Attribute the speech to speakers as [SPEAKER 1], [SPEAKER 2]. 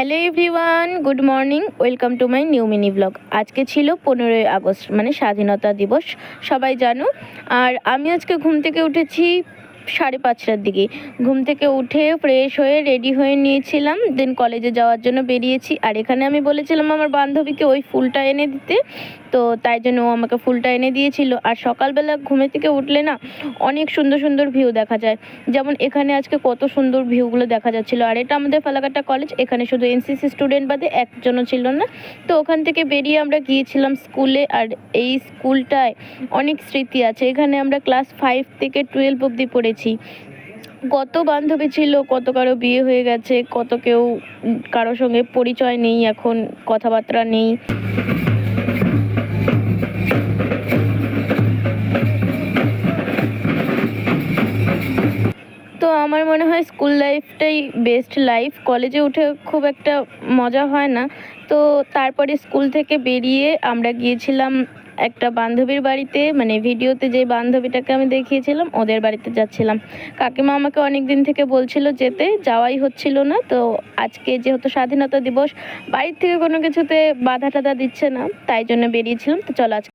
[SPEAKER 1] Hello everyone, good morning, welcome to my new mini blog. আজকে ছিল 15ই August, মানে স্বাধীনতা দিবস, সবাই জানো। আর আমি আজকে ঘুম থেকে উঠেছি 5:30টার দিকে। ঘুম থেকে উঠে ফ্রেশ হয়ে রেডি হয়ে নিয়েছিলাম, দেন কলেজে যাওয়ার জন্য বেরিয়েছি। আর এখানে আমি বলেছিলাম আমার বান্ধবীকে ওই ফুলটা এনে দিতে, তো তাই জন্য ও আমাকে ফুলটা এনে দিয়েছিল। আর সকালবেলা ঘুমে থেকে উঠলে না অনেক সুন্দর সুন্দর ভিউ দেখা যায়, যেমন এখানে আজকে কত সুন্দর ভিউগুলো দেখা যাচ্ছিলো। আর এটা আমাদের ফালাকাটা কলেজ, এখানে শুধু এনসিসি স্টুডেন্ট বাদে একজনও ছিল না। তো ওখান থেকে বেরিয়ে আমরা গিয়েছিলাম স্কুলে। আর এই স্কুলটায় অনেক স্মৃতি আছে, এখানে আমরা ক্লাস 5 থেকে 12 অবধি পড়েছি। কত বান্ধবী ছিল, কত কারো বিয়ে হয়ে গেছে, কত কেউ কারোর সঙ্গে পরিচয় নেই, এখন কথাবার্তা নেই। তো আমার মনে হয় স্কুল লাইফটাই বেস্ট লাইফ। কলেজে উঠে খুব একটা মজা হয় না। তো তারপরে স্কুল থেকে বেরিয়ে আমরা গিয়েছিলাম একটা বান্ধবীর বাড়িতে, মানে ভিডিওতে যে বান্ধবীটাকে আমি দেখিয়েছিলাম ওদের বাড়িতে যাচ্ছিলাম। কাকিমা আমাকে অনেক দিন থেকে বলছিল যেতে, যাওয়াই হচ্ছিল না। তো আজকে যেহেতু স্বাধীনতা দিবস, বাড়ির থেকে কোনো কিছুতে বাধা টাধা দিচ্ছে না, তাই জন্য বেরিয়েছিলাম। তো চলো আজকে